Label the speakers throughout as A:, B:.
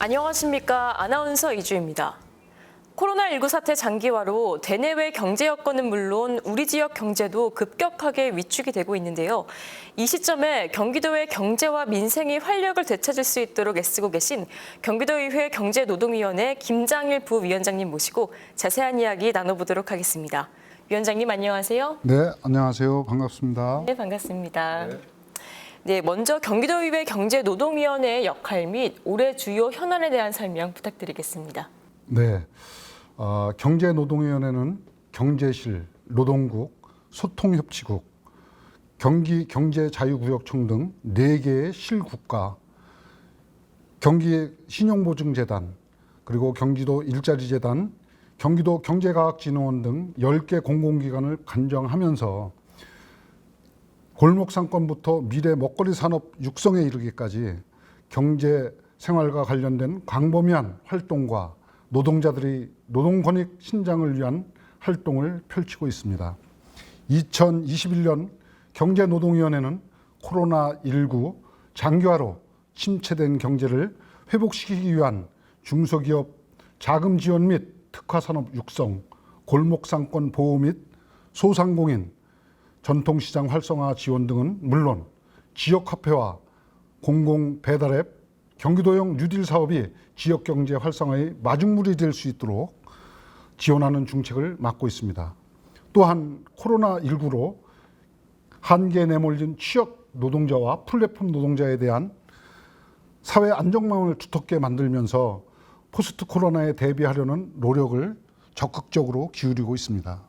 A: 안녕하십니까. 아나운서 이주입니다. 코로나19 사태 장기화로 대내외 경제 여건은 물론 우리 지역 경제도 급격하게 위축이 되고 있는데요. 이 시점에 경기도의 경제와 민생이 활력을 되찾을 수 있도록 애쓰고 계신 경기도의회 경제노동위원회 김장일 부위원장님 모시고 자세한 이야기 나눠보도록 하겠습니다. 위원장님 안녕하세요.
B: 네, 안녕하세요. 반갑습니다.
A: 네, 반갑습니다. 네, 먼저 경기도의회 경제노동위원회의 역할 및 올해 주요 현안에 대한 설명 부탁드리겠습니다.
B: 네, 경제노동위원회는 경제실, 노동국, 소통협치국, 경기경제자유구역청 등 4개의 실국과 경기신용보증재단, 그리고 경기도 일자리재단, 경기도 경제과학진흥원 등 10개 공공기관을 관장하면서 골목상권부터 미래 먹거리 산업 육성에 이르기까지 경제 생활과 관련된 광범위한 활동과 노동자들의 노동권익 신장을 위한 활동을 펼치고 있습니다. 2021년 경제노동위원회는 코로나19 장기화로 침체된 경제를 회복시키기 위한 중소기업 자금 지원 및 특화산업 육성, 골목상권 보호 및 소상공인, 전통시장 활성화 지원 등은 물론 지역화폐와 공공배달앱, 경기도형 뉴딜 사업이 지역경제 활성화의 마중물이 될 수 있도록 지원하는 중책을 맡고 있습니다. 또한 코로나19로 한계에 내몰린 취약 노동자와 플랫폼 노동자에 대한 사회 안정망을 두텁게 만들면서 포스트 코로나에 대비하려는 노력을 적극적으로 기울이고 있습니다.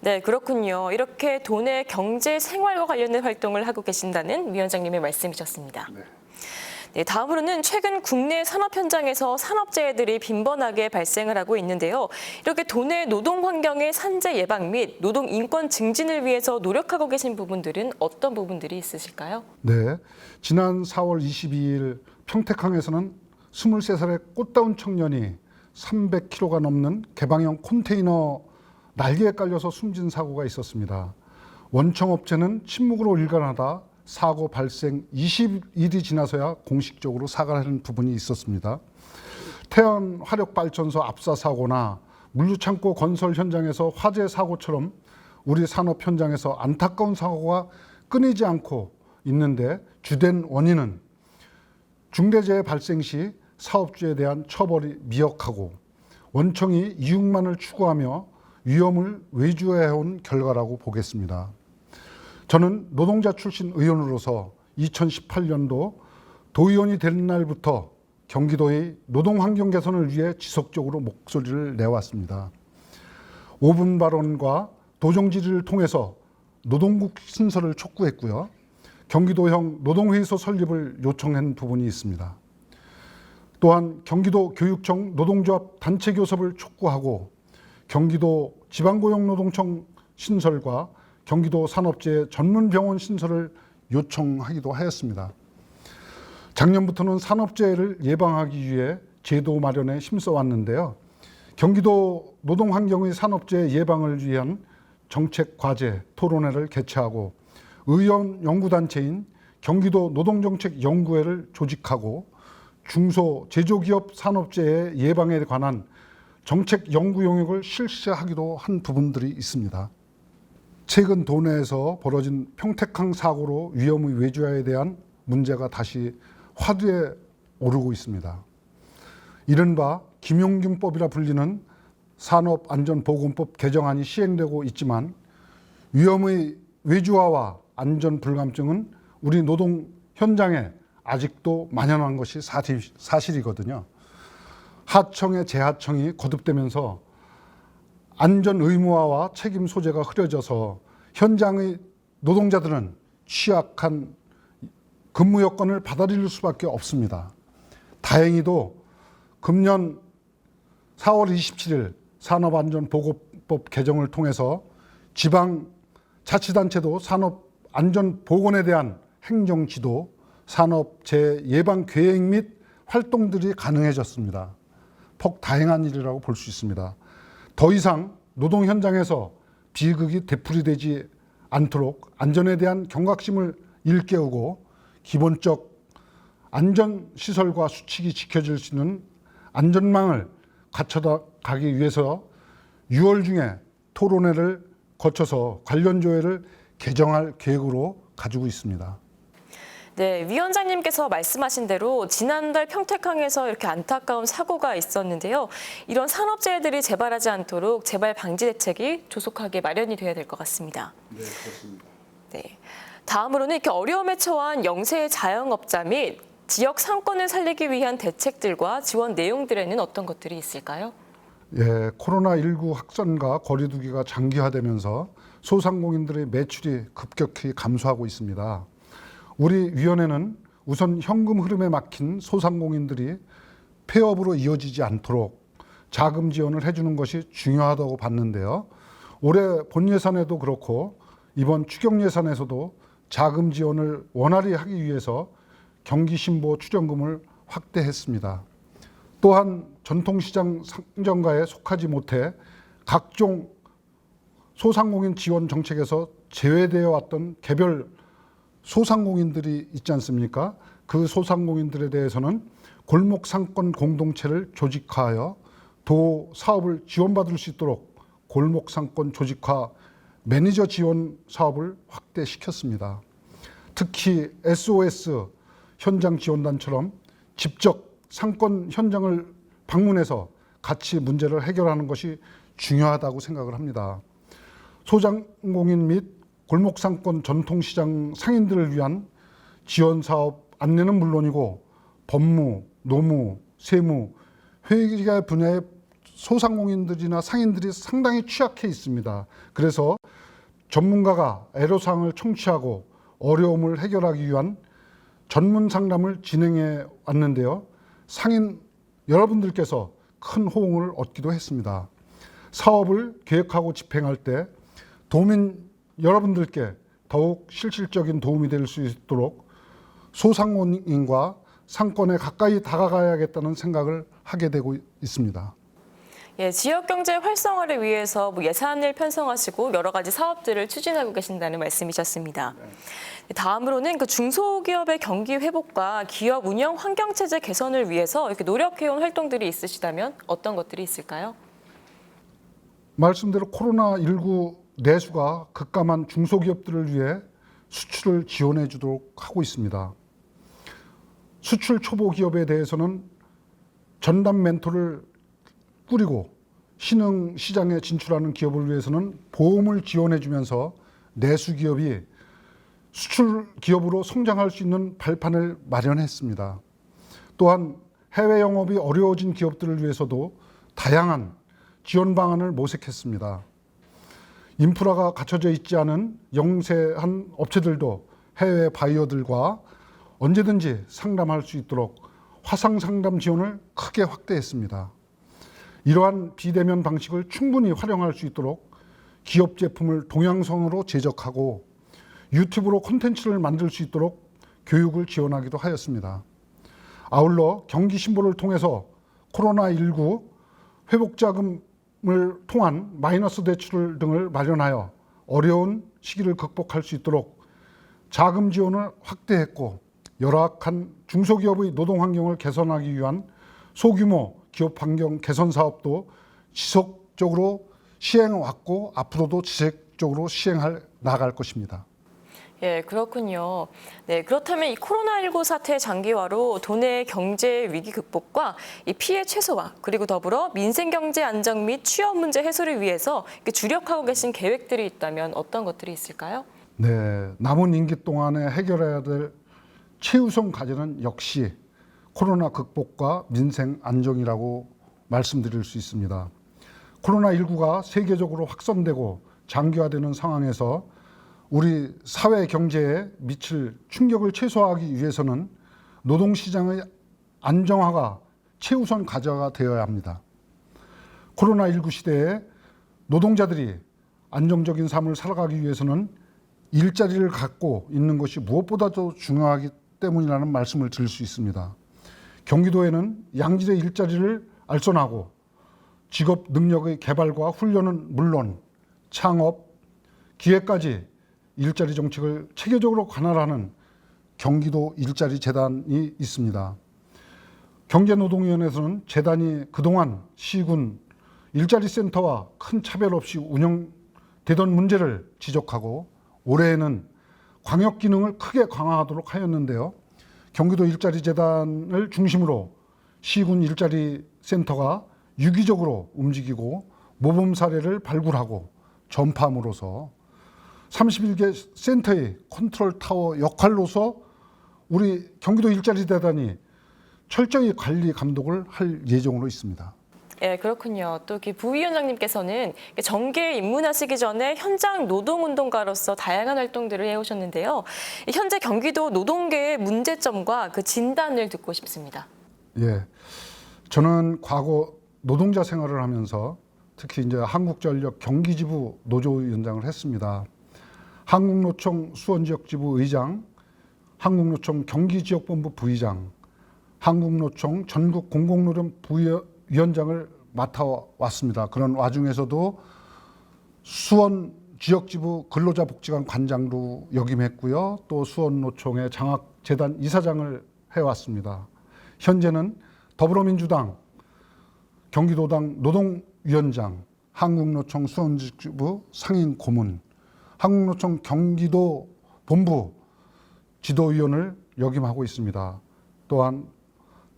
A: 네, 그렇군요. 이렇게 도내 경제 생활과 관련된 활동을 하고 계신다는 위원장님의 말씀이셨습니다. 네, 다음으로는 최근 국내 산업 현장에서 산업재해들이 빈번하게 발생을 하고 있는데요. 이렇게 도내 노동 환경의 산재 예방 및 노동 인권 증진을 위해서 노력하고 계신 부분들은 어떤 부분들이 있으실까요?
B: 네, 지난 4월 22일 평택항에서는 23살의 꽃다운 청년이 300kg가 넘는 개방형 컨테이너 날개에 깔려서 숨진 사고가 있었습니다. 원청업체는 침묵으로 일관하다 사고 발생 20일이 지나서야 공식적으로 사과를 하는 부분이 있었습니다. 태안화력발전소 압사 사고나 물류창고 건설 현장에서 화재 사고처럼 우리 산업 현장에서 안타까운 사고가 끊이지 않고 있는데 주된 원인은 중대재해 발생 시 사업주에 대한 처벌이 미약하고 원청이 이익만을 추구하며 위험을 외주해온 결과라고 보겠습니다. 저는 노동자 출신 의원으로서 2018년도 도의원이 된 날부터 경기도의 노동 환경 개선을 위해 지속적으로 목소리를 내왔습니다. 5분 발언과 도정질의를 통해서 노동국 신설을 촉구했고요. 경기도형 노동회의소 설립을 요청한 부분이 있습니다. 또한 경기도 교육청 노동조합 단체 교섭을 촉구하고 경기도 지방고용노동청 신설과 경기도 산업재해 전문병원 신설을 요청하기도 하였습니다. 작년부터는 산업재해를 예방하기 위해 제도 마련에 힘써왔는데요. 경기도 노동환경의 산업재해 예방을 위한 정책과제 토론회를 개최하고 의원 연구단체인 경기도 노동정책연구회를 조직하고 중소제조기업 산업재해 예방에 관한 정책 연구 용역을 실시하기도 한 부분들이 있습니다. 최근 도내에서 벌어진 평택항 사고로 위험의 외주화에 대한 문제가 다시 화두에 오르고 있습니다. 이른바 김용균법이라 불리는 산업안전보건법 개정안이 시행되고 있지만 위험의 외주화와 안전불감증은 우리 노동 현장에 아직도 만연한 것이 사실이거든요. 하청의 재하청이 거듭되면서 안전 의무화와 책임 소재가 흐려져서 현장의 노동자들은 취약한 근무 여건을 받아들일 수밖에 없습니다. 다행히도 금년 4월 27일 산업안전보건법 개정을 통해서 지방자치단체도 산업안전보건에 대한 행정지도, 산업재해 예방 계획 및 활동들이 가능해졌습니다. 폭 다행한 일이라고 볼 수 있습니다. 더 이상 노동 현장에서 비극이 되풀이되지 않도록 안전에 대한 경각심을 일깨우고 기본적 안전시설과 수칙이 지켜질 수 있는 안전망을 갖춰가기 위해서 6월 중에 토론회를 거쳐서 관련 조례를 개정할 계획으로 가지고 있습니다.
A: 네, 위원장님께서 말씀하신 대로 지난달 평택항에서 이렇게 안타까운 사고가 있었는데요. 이런 산업재해들이 재발하지 않도록 재발 방지 대책이 조속하게 마련이 돼야 될 것 같습니다.
B: 네, 그렇습니다.
A: 네, 다음으로는 이렇게 어려움에 처한 영세 자영업자 및 지역 상권을 살리기 위한 대책들과 지원 내용들에는 어떤 것들이 있을까요?
B: 예, 코로나19 확산과 거리두기가 장기화되면서 소상공인들의 매출이 급격히 감소하고 있습니다. 우리 위원회는 우선 현금 흐름에 막힌 소상공인들이 폐업으로 이어지지 않도록 자금 지원을 해주는 것이 중요하다고 봤는데요. 올해 본 예산에도 그렇고 이번 추경 예산에서도 자금 지원을 원활히 하기 위해서 경기신보 추정금을 확대했습니다. 또한 전통시장 상점가에 속하지 못해 각종 소상공인 지원 정책에서 제외되어 왔던 개별 소상공인들이 있지 않습니까? 그 소상공인들에 대해서는 골목 상권 공동체를 조직화하여 도 사업을 지원받을 수 있도록 골목 상권 조직화 매니저 지원 사업을 확대시켰습니다. 특히 SOS 현장 지원단처럼 직접 상권 현장을 방문해서 같이 문제를 해결하는 것이 중요하다고 생각을 합니다. 소상공인 및 골목상권 전통시장 상인들을 위한 지원사업 안내는 물론이고 법무, 노무, 세무, 회계 분야의 소상공인들이나 상인들이 상당히 취약해 있습니다. 그래서 전문가가 애로사항을 청취하고 어려움을 해결하기 위한 전문 상담을 진행해 왔는데요. 상인 여러분들께서 큰 호응을 얻기도 했습니다. 사업을 계획하고 집행할 때 도민 여러분들께 더욱 실질적인 도움이 될 수 있도록 소상공인과 상권에 가까이 다가가야겠다는 생각을 하게 되고 있습니다.
A: 예, 지역 경제 활성화를 위해서 예산을 편성하시고 여러 가지 사업들을 추진하고 계신다는 말씀이셨습니다. 다음으로는 그 중소기업의 경기 회복과 기업 운영 환경 체제 개선을 위해서 이렇게 노력해온 활동들이 있으시다면 어떤 것들이 있을까요?
B: 말씀대로 코로나19 내수가 급감한 중소기업들을 위해 수출을 지원해 주도록 하고 있습니다. 수출 초보 기업에 대해서는 전담 멘토를 꾸리고 신흥 시장에 진출하는 기업을 위해서는 보험을 지원해 주면서 내수 기업이 수출 기업으로 성장할 수 있는 발판을 마련했습니다. 또한 해외 영업이 어려워진 기업들을 위해서도 다양한 지원 방안을 모색했습니다. 인프라가 갖춰져 있지 않은 영세한 업체들도 해외 바이어들과 언제든지 상담할 수 있도록 화상 상담 지원을 크게 확대했습니다. 이러한 비대면 방식을 충분히 활용할 수 있도록 기업 제품을 동영상으로 제작하고 유튜브로 콘텐츠를 만들 수 있도록 교육을 지원하기도 하였습니다. 아울러 경기신보를 통해서 코로나19 회복자금을 통한 마이너스 대출 등을 마련하여 어려운 시기를 극복할 수 있도록 자금 지원을 확대했고 열악한 중소기업의 노동 환경을 개선하기 위한 소규모 기업 환경 개선 사업도 지속적으로 시행해왔고 앞으로도 지속적으로 시행해 나갈 것입니다.
A: 예, 그렇군요. 네, 그렇다면 이 코로나19 사태 장기화로 도내 경제 위기 극복과 이 피해 최소화 그리고 더불어 민생 경제 안정 및 취업 문제 해소를 위해서 주력하고 계신 계획들이 있다면 어떤 것들이 있을까요?
B: 네, 남은 임기 동안에 해결해야 될 최우선 과제는 역시 코로나 극복과 민생 안정이라고 말씀드릴 수 있습니다. 코로나19가 세계적으로 확산되고 장기화되는 상황에서 우리 사회 경제에 미칠 충격을 최소화하기 위해서는 노동시장의 안정화가 최우선 과제가 되어야 합니다. 코로나19 시대에 노동자들이 안정적인 삶을 살아가기 위해서는 일자리를 갖고 있는 것이 무엇보다도 중요하기 때문이라는 말씀을 드릴 수 있습니다. 경기도에는 양질의 일자리를 알선하고 직업 능력의 개발과 훈련은 물론 창업, 기회까지 일자리 정책을 체계적으로 관할하는 경기도 일자리 재단이 있습니다. 경제노동위원회에서는 재단이 그동안 시군 일자리 센터와 큰 차별 없이 운영되던 문제를 지적하고 올해에는 광역 기능을 크게 강화하도록 하였는데요. 경기도 일자리 재단을 중심으로 시군 일자리 센터가 유기적으로 움직이고 모범 사례를 발굴하고 전파함으로써 31개 센터의 컨트롤 타워 역할로서 우리 경기도 일자리 재단이 철저히 관리 감독을 할 예정으로 있습니다.
A: 예, 그렇군요. 또 부위원장님께서는 정계에 입문하시기 전에 현장 노동운동가로서 다양한 활동들을 해오셨는데요. 현재 경기도 노동계의 문제점과 그 진단을 듣고 싶습니다.
B: 예, 저는 과거 노동자 생활을 하면서 특히 이제 한국전력 경기지부 노조위원장을 했습니다. 한국노총 수원지역지부 의장, 한국노총 경기지역본부 부의장, 한국노총 전국 공공노동 부위원장을 맡아왔습니다. 그런 와중에서도 수원 지역지부 근로자복지관 관장도 역임했고요. 또 수원노총의 장학재단 이사장을 해왔습니다. 현재는 더불어민주당 경기도당 노동위원장, 한국노총 수원지역지부 상임고문, 한국노총 경기도 본부 지도위원을 역임하고 있습니다. 또한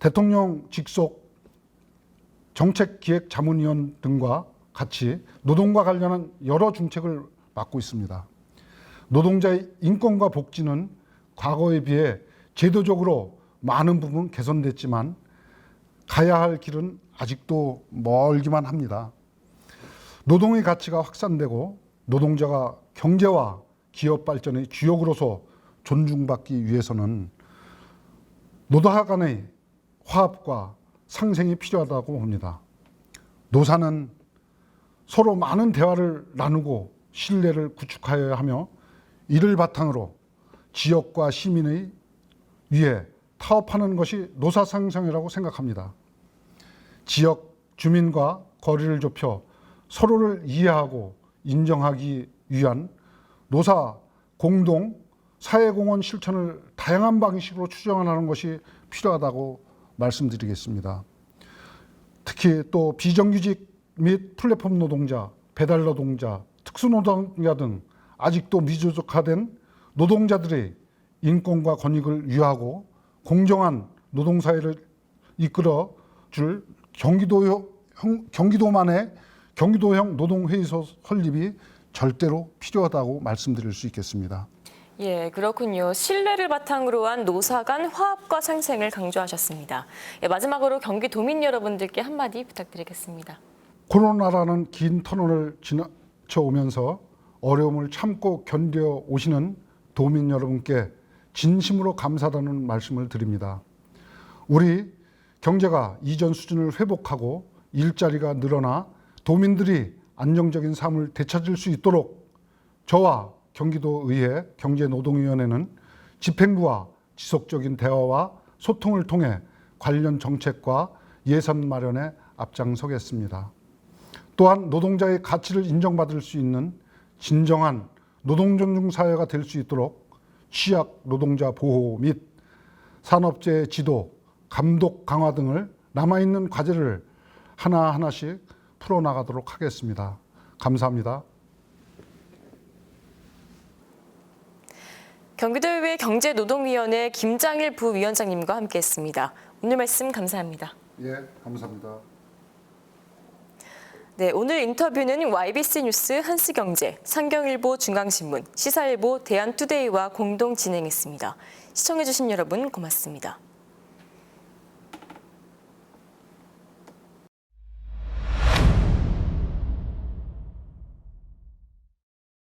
B: 대통령 직속 정책기획자문위원 등과 같이 노동과 관련한 여러 중책을 맡고 있습니다. 노동자의 인권과 복지는 과거에 비해 제도적으로 많은 부분 개선됐지만 가야 할 길은 아직도 멀기만 합니다. 노동의 가치가 확산되고 노동자가 경제와 기업 발전의 주역으로서 존중받기 위해서는 노사 간의 화합과 상생이 필요하다고 봅니다. 노사는 서로 많은 대화를 나누고 신뢰를 구축하여야 하며 이를 바탕으로 지역과 시민의 위해 타협하는 것이 노사 상생이라고 생각합니다. 지역 주민과 거리를 좁혀 서로를 이해하고 인정하기 위한 노사 공동 사회공헌 실천을 다양한 방식으로 추진하는 것이 필요하다고 말씀드리겠습니다. 특히 또 비정규직 및 플랫폼 노동자, 배달 노동자, 특수노동자 등 아직도 미조직화된 노동자들의 인권과 권익을 위하고 공정한 노동사회를 이끌어 줄 경기도만의 경기도형 노동회의소 설립이 절대로 필요하다고 말씀드릴 수 있겠습니다.
A: 예, 그렇군요. 신뢰를 바탕으로 한 노사 간 화합과 상생을 강조하셨습니다. 예, 마지막으로 경기도민 여러분들께 한마디 부탁드리겠습니다.
B: 코로나라는 긴 터널을 지나쳐오면서 어려움을 참고 견뎌오시는 도민 여러분께 진심으로 감사하다는 말씀을 드립니다. 우리 경제가 이전 수준을 회복하고 일자리가 늘어나 도민들이 안정적인 삶을 되찾을 수 있도록 저와 경기도의회 경제노동위원회는 집행부와 지속적인 대화와 소통을 통해 관련 정책과 예산 마련에 앞장서겠습니다. 또한 노동자의 가치를 인정받을 수 있는 진정한 노동존중 사회가 될 수 있도록 취약 노동자 보호 및 산업재해 지도, 감독 강화 등을 남아있는 과제를 하나하나씩 풀어나가도록 하겠습니다. 감사합니다.
A: 경기도의회 경제노동위원회 김장일 부위원장님과 함께했습니다. 오늘 말씀 감사합니다.
B: 예, 감사합니다.
A: 네, 오늘 인터뷰는 YBC 뉴스 한스경제, 상경일보 중앙신문, 시사일보 대한투데이와 공동 진행했습니다. 시청해주신 여러분 고맙습니다.